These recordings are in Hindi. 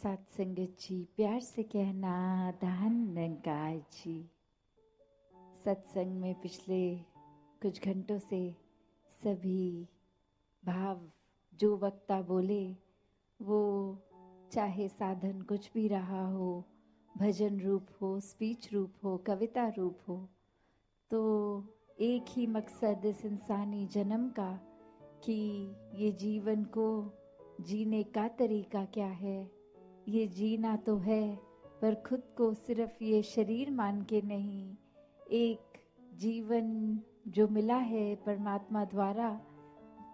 सत्संगत जी, प्यार से कहना धन्यकार जी। सत्संग में पिछले कुछ घंटों से सभी भाव जो वक्ता बोले, वो चाहे साधन कुछ भी रहा हो, भजन रूप हो, स्पीच रूप हो, कविता रूप हो, तो एक ही मकसद इस इंसानी जन्म का कि ये जीवन को जीने का तरीका क्या है। ये जीना तो है, पर खुद को सिर्फ ये शरीर मान के नहीं, एक जीवन जो मिला है परमात्मा द्वारा,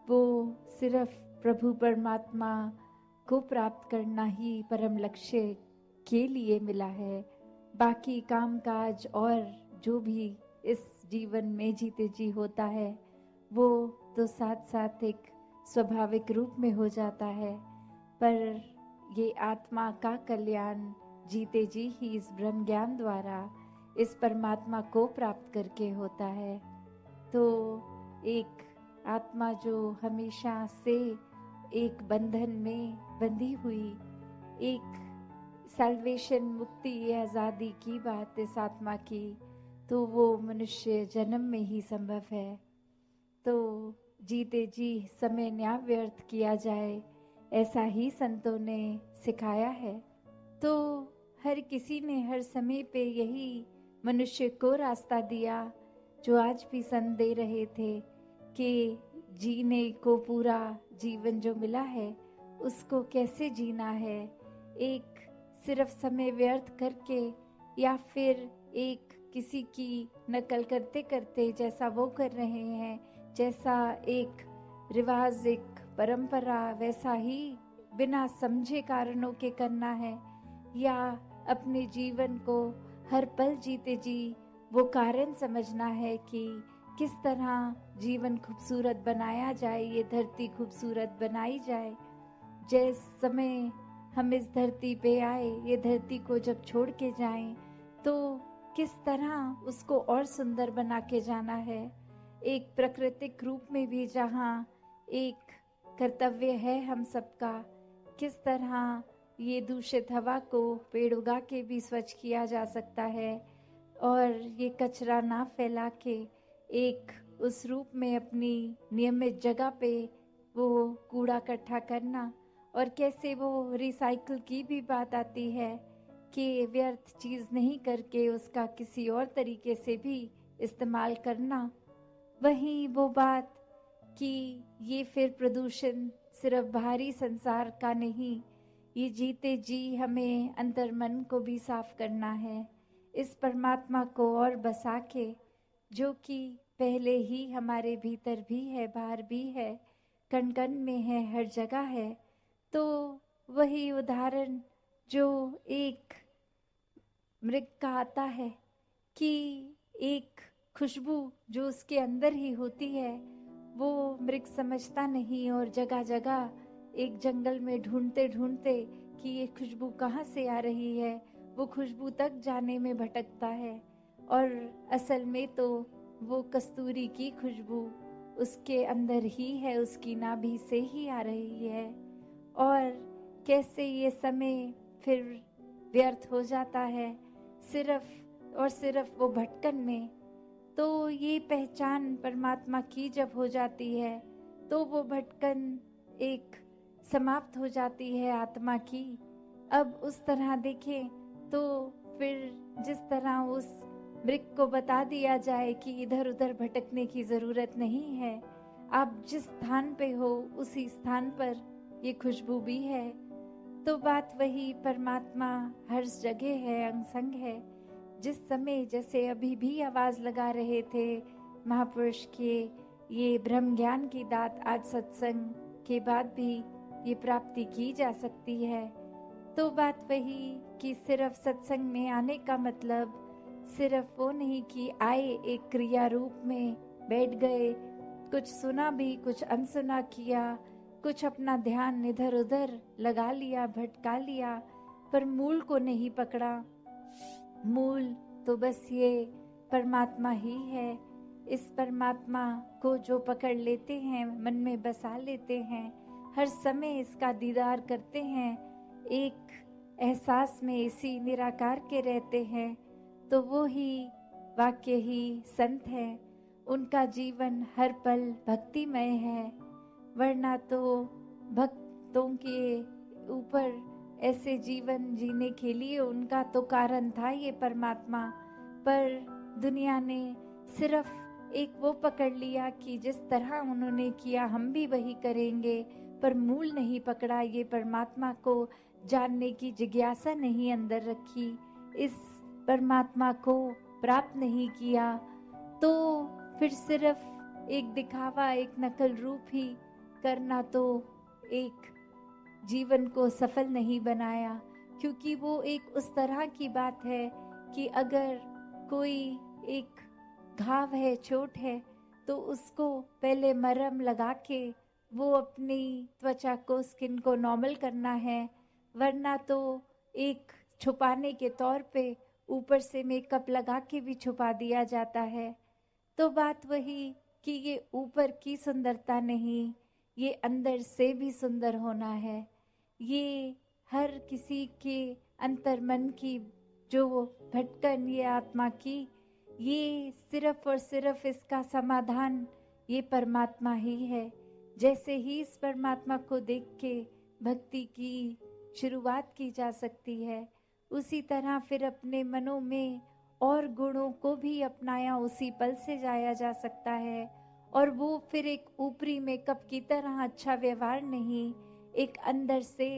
वो सिर्फ प्रभु परमात्मा को प्राप्त करना ही परम लक्ष्य के लिए मिला है। बाकी काम काज और जो भी इस जीवन में जीते जी होता है, वो तो साथ साथ एक स्वाभाविक रूप में हो जाता है। पर ये आत्मा का कल्याण जीते जी ही इस ब्रह्म ज्ञान द्वारा इस परमात्मा को प्राप्त करके होता है। तो एक आत्मा जो हमेशा से एक बंधन में बंधी हुई, एक सल्वेशन, मुक्ति, आज़ादी की बात इस आत्मा की, तो वो मनुष्य जन्म में ही संभव है। तो जीते जी समय न्या व्यर्थ किया जाए, ऐसा ही संतों ने सिखाया है। तो हर किसी ने हर समय पे यही मनुष्य को रास्ता दिया, जो आज भी संत दे रहे थे कि जीने को पूरा जीवन जो मिला है उसको कैसे जीना है। एक सिर्फ समय व्यर्थ करके या फिर एक किसी की नकल करते करते, जैसा वो कर रहे हैं, जैसा एक रिवाज, एक परंपरा, वैसा ही बिना समझे कारणों के करना है, या अपने जीवन को हर पल जीते जी वो कारण समझना है कि किस तरह जीवन खूबसूरत बनाया जाए, ये धरती खूबसूरत बनाई जाए। जिस समय हम इस धरती पे आए, ये धरती को जब छोड़ के जाएं, तो किस तरह उसको और सुंदर बना के जाना है। एक प्राकृतिक रूप में भी जहाँ एक कर्तव्य है हम सबका, किस तरह ये दूषित हवा को पेड़ उगा के भी स्वच्छ किया जा सकता है, और ये कचरा ना फैला के एक उस रूप में अपनी नियमित जगह पे वो कूड़ा इकट्ठा करना, और कैसे वो रिसाइकल की भी बात आती है कि व्यर्थ चीज़ नहीं करके उसका किसी और तरीके से भी इस्तेमाल करना। वहीं वो बात कि ये फिर प्रदूषण सिर्फ बाहरी संसार का नहीं, ये जीते जी हमें अंतर मन को भी साफ करना है, इस परमात्मा को और बसा के, जो कि पहले ही हमारे भीतर भी है, बाहर भी है, कण कण में है, हर जगह है। तो वही उदाहरण जो एक मृग का आता है कि एक खुशबू जो उसके अंदर ही होती है, वो मृग समझता नहीं, और जगह जगह एक जंगल में ढूंढते ढूंढते कि ये खुशबू कहाँ से आ रही है, वो खुशबू तक जाने में भटकता है, और असल में तो वो कस्तूरी की खुशबू उसके अंदर ही है, उसकी नाभि से ही आ रही है। और कैसे ये समय फिर व्यर्थ हो जाता है सिर्फ और सिर्फ वो भटकन में। तो ये पहचान परमात्मा की जब हो जाती है, तो वो भटकन एक समाप्त हो जाती है आत्मा की। अब उस तरह देखें तो फिर जिस तरह उस मृग को बता दिया जाए कि इधर उधर भटकने की जरूरत नहीं है, आप जिस स्थान पे हो उसी स्थान पर ये खुशबू भी है। तो बात वही, परमात्मा हर जगह है, अंग संग है। जिस समय, जैसे अभी भी आवाज लगा रहे थे महापुरुष के, ये ब्रह्म ज्ञान की दात आज सत्संग के बाद भी ये प्राप्ति की जा सकती है। तो बात वही कि सिर्फ सत्संग में आने का मतलब सिर्फ वो नहीं कि आए एक क्रिया रूप में बैठ गए, कुछ सुना भी, कुछ अनसुना किया, कुछ अपना ध्यान इधर उधर लगा लिया, भटका लिया, पर मूल को नहीं पकड़ा। मूल तो बस ये परमात्मा ही है। इस परमात्मा को जो पकड़ लेते हैं, मन में बसा लेते हैं, हर समय इसका दीदार करते हैं, एक एहसास में इसी निराकार के रहते हैं, तो वो ही वाक्य ही संत है। उनका जीवन हर पल भक्तिमय है, वरना तो भक्तों के ऊपर ऐसे जीवन जीने के लिए उनका तो कारण था ये परमात्मा, पर दुनिया ने सिर्फ एक वो पकड़ लिया कि जिस तरह उन्होंने किया हम भी वही करेंगे, पर मूल नहीं पकड़ा, ये परमात्मा को जानने की जिज्ञासा नहीं अंदर रखी, इस परमात्मा को प्राप्त नहीं किया, तो फिर सिर्फ एक दिखावा, एक नकल रूप ही करना तो एक जीवन को सफल नहीं बनाया। क्योंकि वो एक उस तरह की बात है कि अगर कोई एक घाव है, चोट है, तो उसको पहले मरहम लगा के वो अपनी त्वचा को, स्किन को नॉर्मल करना है, वरना तो एक छुपाने के तौर पे ऊपर से मेकअप लगा के भी छुपा दिया जाता है। तो बात वही कि ये ऊपर की सुंदरता नहीं, ये अंदर से भी सुंदर होना है। ये हर किसी के अंतर मन की जो भटकन ये आत्मा की, ये सिर्फ और सिर्फ इसका समाधान ये परमात्मा ही है। जैसे ही इस परमात्मा को देख के भक्ति की शुरुआत की जा सकती है, उसी तरह फिर अपने मनों में और गुणों को भी अपनाया उसी पल से जाया जा सकता है। और वो फिर एक ऊपरी मेकअप की तरह अच्छा व्यवहार नहीं, एक अंदर से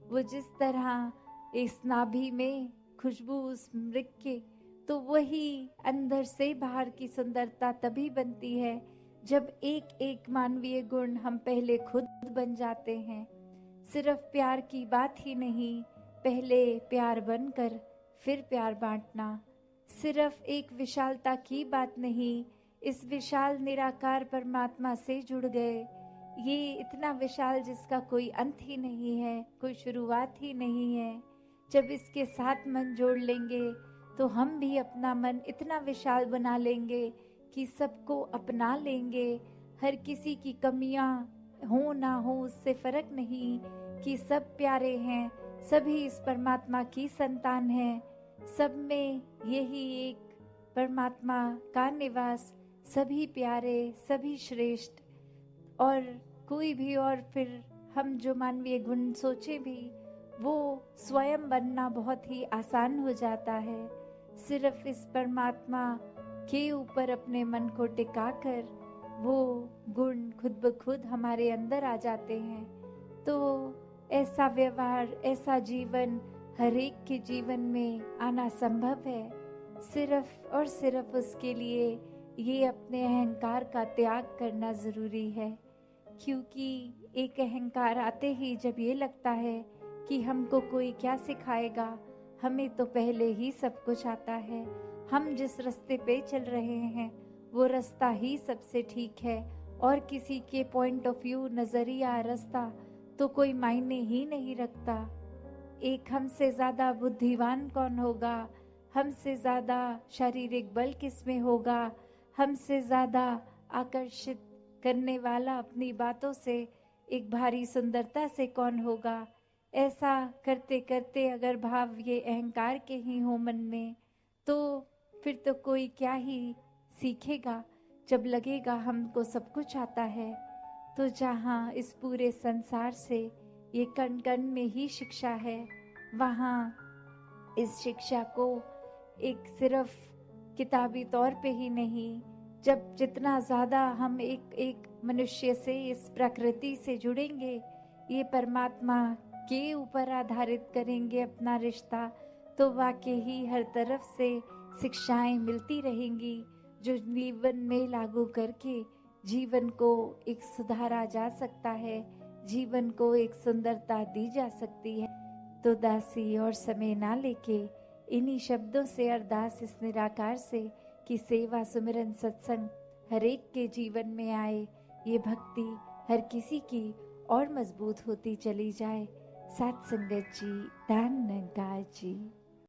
वो जिस तरह इस नाभि में खुशबू उस मृग के, तो वही अंदर से बाहर की सुंदरता तभी बनती है जब एक एक मानवीय गुण हम पहले खुद बन जाते हैं। सिर्फ प्यार की बात ही नहीं, पहले प्यार बनकर फिर प्यार बांटना। सिर्फ एक विशालता की बात नहीं, इस विशाल निराकार परमात्मा से जुड़ गए। ये इतना विशाल जिसका कोई अंत ही नहीं है, कोई शुरुआत ही नहीं है। जब इसके साथ मन जोड़ लेंगे तो हम भी अपना मन इतना विशाल बना लेंगे कि सबको अपना लेंगे। हर किसी की कमियां हो ना हो उससे फर्क नहीं, कि सब प्यारे हैं, सभी इस परमात्मा की संतान हैं, सब में यही एक परमात्मा का निवास, सभी प्यारे, सभी श्रेष्ठ। और कोई भी और फिर हम जो मानवीय गुण सोचे भी, वो स्वयं बनना बहुत ही आसान हो जाता है। सिर्फ इस परमात्मा के ऊपर अपने मन को टिकाकर वो गुण खुद ब खुद हमारे अंदर आ जाते हैं। तो ऐसा व्यवहार, ऐसा जीवन हर एक के जीवन में आना संभव है। सिर्फ और सिर्फ उसके लिए ये अपने अहंकार का त्याग करना जरूरी है। क्योंकि एक अहंकार आते ही जब ये लगता है कि हमको कोई क्या सिखाएगा, हमें तो पहले ही सब कुछ आता है, हम जिस रास्ते पे चल रहे हैं वो रास्ता ही सबसे ठीक है, और किसी के पॉइंट ऑफ व्यू, नजरिया, रास्ता तो कोई मायने ही नहीं रखता। एक हमसे ज्यादा बुद्धिमान कौन होगा, हमसे ज्यादा शारीरिक बल किसमें होगा, हमसे ज्यादा आकर्षित करने वाला अपनी बातों से एक भारी सुंदरता से कौन होगा। ऐसा करते करते अगर भाव ये अहंकार के ही हो मन में, तो फिर तो कोई क्या ही सीखेगा। जब लगेगा हमको सब कुछ आता है, तो जहाँ इस पूरे संसार से ये कण कण में ही शिक्षा है, वहाँ इस शिक्षा को एक सिर्फ किताबी तौर पे ही नहीं, जब जितना ज़्यादा हम एक एक मनुष्य से, इस प्रकृति से जुड़ेंगे, ये परमात्मा के ऊपर आधारित करेंगे अपना रिश्ता, तो वाकई ही हर तरफ से शिक्षाएं मिलती रहेंगी जो जीवन में लागू करके जीवन को एक सुधारा जा सकता है, जीवन को एक सुंदरता दी जा सकती है। तो दासी और समय ना लेके इन्हीं शब्दों से अरदास इस निराकार से कि सेवा, सुमिरन, सत्संग हर एक के जीवन में आए, ये भक्ति हर किसी की और मजबूत होती चली जाए। सात संगत जी, धन निरंकार जी।